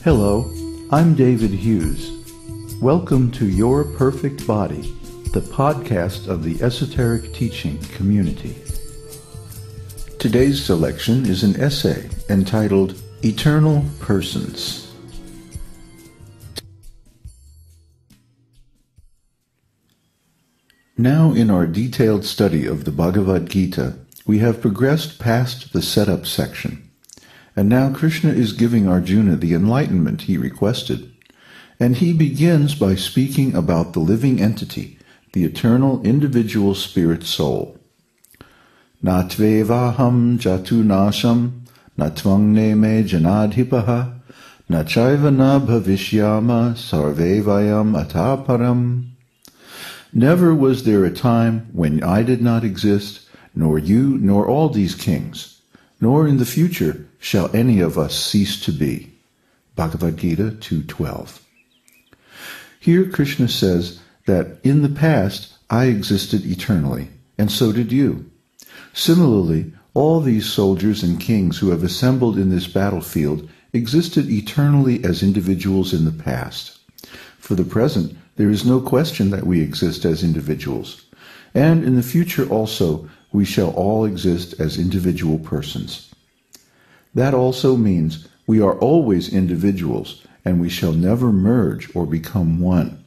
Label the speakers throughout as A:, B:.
A: Hello, I'm David Hughes. Welcome to Your Perfect Body, the podcast of the Esoteric Teaching Community. Today's selection is an essay entitled Eternal Persons. Now in our detailed study of the Bhagavad-gītā, we have progressed past the setup section. And now Kṛṣṇa is giving Arjuna the enlightenment he requested. And he begins by speaking about the living entity, the eternal individual spirit soul. Na evaham jatu nasam, na tvam neme janadhipah, na caiva na bhavisyamah, sarve vayam atah param. Never was there a time when I did not exist, nor you, nor all these kings, nor in the future shall any of us cease to be. Bhagavad-gītā 2:12. Here Kṛṣṇa says that in the past I existed eternally, and so did you. Similarly, all these soldiers and kings who have assembled in this battlefield existed eternally as individuals in the past. For the present, there is no question that we exist as individuals, and in the future also we shall all exist as individual persons. That also means we are always individuals, and we shall never merge or become one.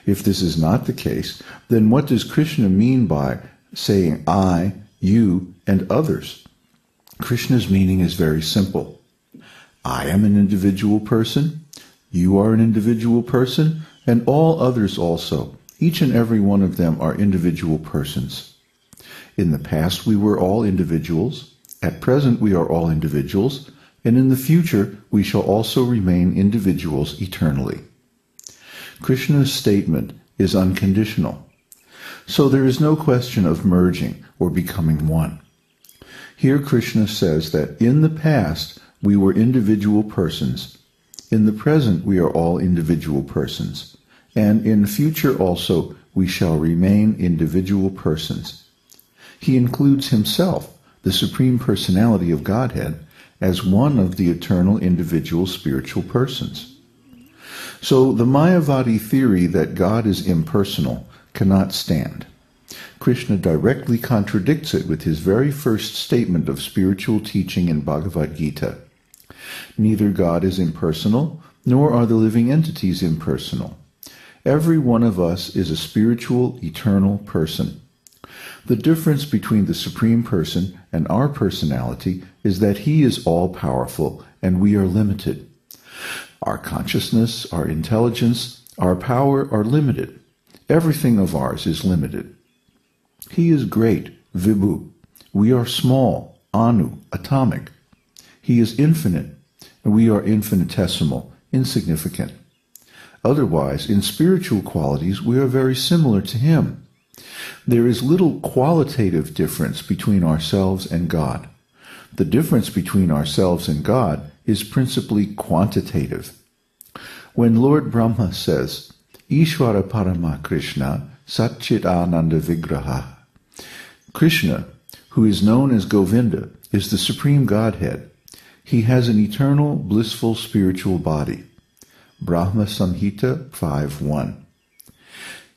A: If this is not the case, then what does Kṛṣṇa mean by saying I, you, and others? Kṛṣṇa's meaning is very simple. I am an individual person, you are an individual person, and all others also. Each and every one of them are individual persons. In the past we were all individuals. At present we are all individuals, and in the future we shall also remain individuals eternally. Kṛṣṇa's statement is unconditional, so there is no question of merging or becoming one. Here Kṛṣṇa says that in the past we were individual persons, in the present we are all individual persons, and in the future also we shall remain individual persons. He includes himself, the Supreme Personality of Godhead, as one of the eternal individual spiritual persons. So the Mayavadi theory that God is impersonal cannot stand. Kṛṣṇa directly contradicts it with his very first statement of spiritual teaching in Bhagavad-gītā. Neither God is impersonal, nor are the living entities impersonal. Every one of us is a spiritual, eternal person. The difference between the Supreme Person and our personality is that he is all-powerful and we are limited. Our consciousness, our intelligence, our power are limited. Everything of ours is limited. He is great, vibhu. We are small, anu, atomic. He is infinite, and we are infinitesimal, insignificant. Otherwise, in spiritual qualities, we are very similar to him. There is little qualitative difference between ourselves and God. The difference between ourselves and God is principally quantitative. When Lord Brahma says, Ishvara Parama Kṛṣṇa Satchit Ananda Vigraha, Kṛṣṇa, who is known as Govinda, is the Supreme Godhead. He has an eternal, blissful spiritual body. Brahma Samhita 5:1.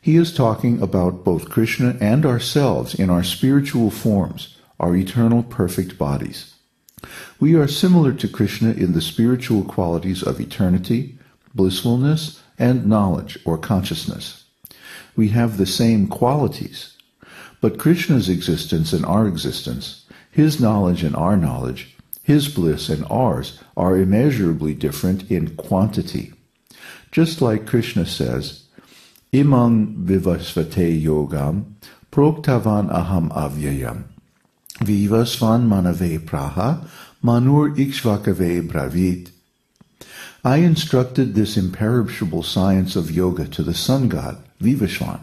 A: He is talking about both Kṛṣṇa and ourselves in our spiritual forms, our eternal perfect bodies. We are similar to Kṛṣṇa in the spiritual qualities of eternity, blissfulness, and knowledge or consciousness. We have the same qualities, but Kṛṣṇa's existence and our existence, his knowledge and our knowledge, his bliss and ours are immeasurably different in quantity. Just like Kṛṣṇa says, Imang vivasvate yogam proktavan aham avyayam vivasvan manave praha manur ikshvakave bravit. I instructed this imperishable science of yoga to the sun god, Vivasvan,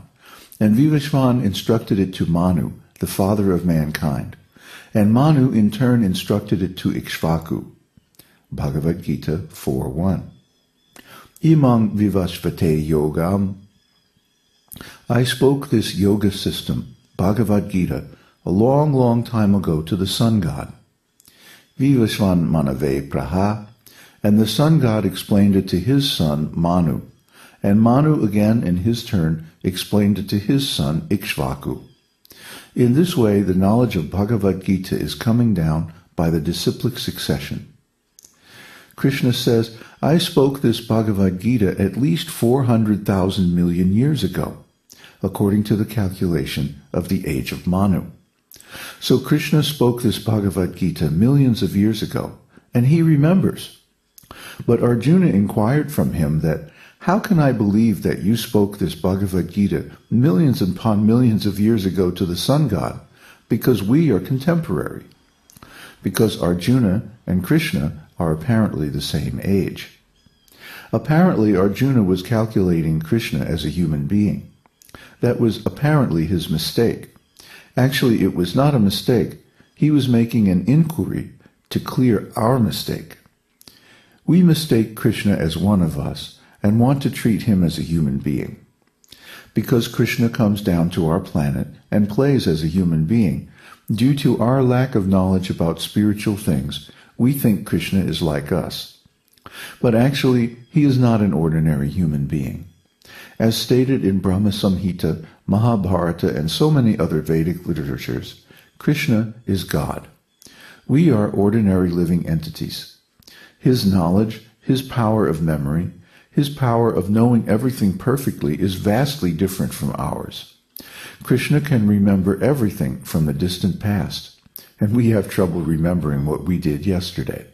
A: and Vivasvan instructed it to Manu, the father of mankind, and Manu in turn instructed it to Ikshvaku. Bhagavad-gītā 4:1. Imang vivasvate yogam. I spoke this yoga system, Bhagavad-gītā, a long, long time ago to the sun god. Vivasvan manave praha, and the sun god explained it to his son Manu, and Manu again in his turn explained it to his son Ikshvaku. In this way, the knowledge of Bhagavad-gītā is coming down by the disciplic succession. Kṛṣṇa says, I spoke this Bhagavad-gītā at least 400,000 million years ago, according to the calculation of the age of Manu. So Kṛṣṇa spoke this Bhagavad-gītā millions of years ago, and he remembers. But Arjuna inquired from him that, how can I believe that you spoke this Bhagavad-gītā millions upon millions of years ago to the sun god, because we are contemporary? Because Arjuna and Kṛṣṇa are apparently the same age. Apparently Arjuna was calculating Kṛṣṇa as a human being. That was apparently his mistake. Actually, it was not a mistake. He was making an inquiry to clear our mistake. We mistake Kṛṣṇa as one of us and want to treat him as a human being. Because Kṛṣṇa comes down to our planet and plays as a human being, due to our lack of knowledge about spiritual things, we think Kṛṣṇa is like us. But actually, he is not an ordinary human being. As stated in Brahma Samhita, Mahabharata, and so many other Vedic literatures, Kṛṣṇa is God. We are ordinary living entities. His knowledge, his power of memory, his power of knowing everything perfectly is vastly different from ours. Kṛṣṇa can remember everything from the distant past, and we have trouble remembering what we did yesterday.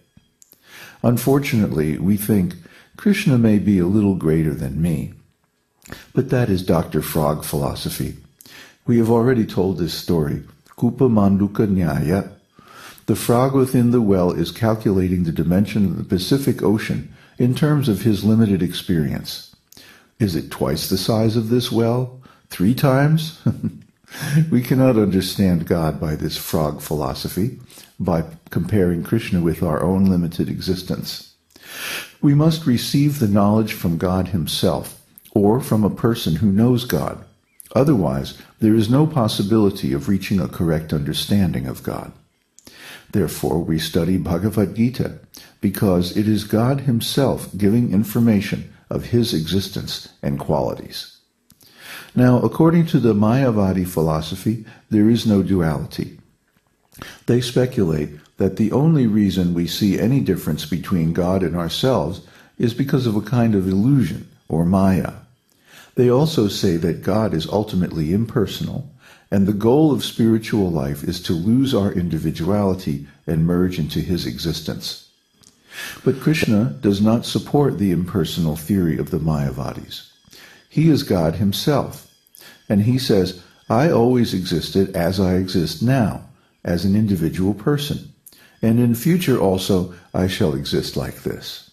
A: Unfortunately, we think Kṛṣṇa may be a little greater than me, but that is Dr. Frog philosophy. We have already told this story. Kupa Manduka Nyaya. The frog within the well is calculating the dimension of the Pacific Ocean in terms of his limited experience. Is it twice the size of this well? 3 times? We cannot understand God by this frog philosophy, by comparing Kṛṣṇa with our own limited existence. We must receive the knowledge from God himself, or from a person who knows God. Otherwise, there is no possibility of reaching a correct understanding of God. Therefore, we study Bhagavad-gītā, because it is God himself giving information of his existence and qualities. Now, according to the Mayavadi philosophy, there is no duality. They speculate that the only reason we see any difference between God and ourselves is because of a kind of illusion, or maya. They also say that God is ultimately impersonal, and the goal of spiritual life is to lose our individuality and merge into his existence. But Kṛṣṇa does not support the impersonal theory of the Mayavadis. He is God himself, and he says, I always existed as I exist now, as an individual person, and in future also I shall exist like this.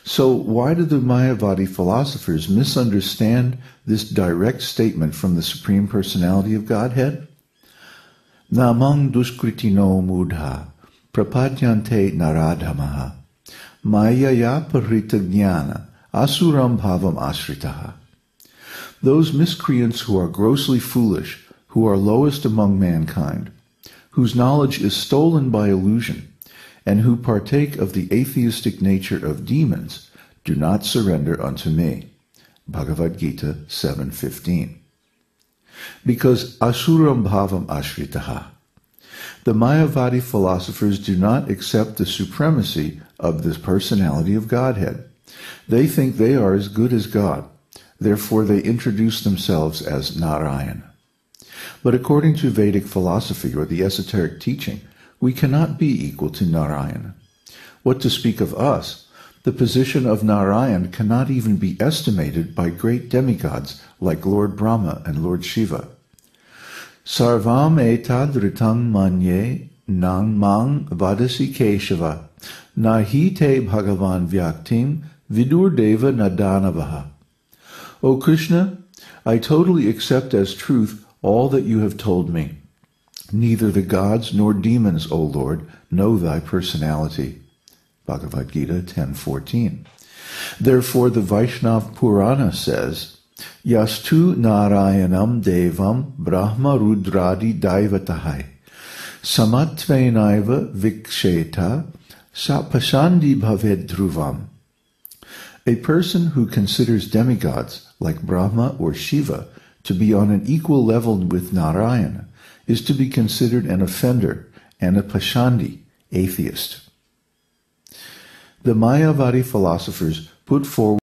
A: So why do the Mayavadi philosophers misunderstand this direct statement from the Supreme Personality of Godhead? Namang duskritino mudha prapadyante naradhamaha mayaya parita jnana asuram bhavam ashritaha. Those miscreants who are grossly foolish, who are lowest among mankind, whose knowledge is stolen by illusion, and who partake of the atheistic nature of demons, do not surrender unto me. Bhagavad-gītā 7:15. Because asuram bhavam ashritaha. The Mayavadi philosophers do not accept the supremacy of the personality of Godhead. They think they are as good as God. Therefore, they introduce themselves as Narayana. But according to Vedic philosophy or the esoteric teaching, we cannot be equal to Narayana. What to speak of us? The position of Narayana cannot even be estimated by great demigods like Lord Brahma and Lord Shiva. Sarvam etad ritang manye nang mang vadasi Keshava, nahi te bhagavan vyaktim vidur deva nadanavaha. O Krishna, I totally accept as truth all that you have told me. Neither the gods nor demons, O Lord, know thy personality. Bhagavad-gītā 10:14. Therefore the Vaishnava Purana says, Yastu Narayanam Devam Brahma Rudradi Daivatahai Samatvainaiva Viksheta Sapashandi Bhaved Dhruvam. A person who considers demigods like Brahma or Shiva to be on an equal level with Narayana is to be considered an offender and a pashandi, atheist. The Mayavadi philosophers put forward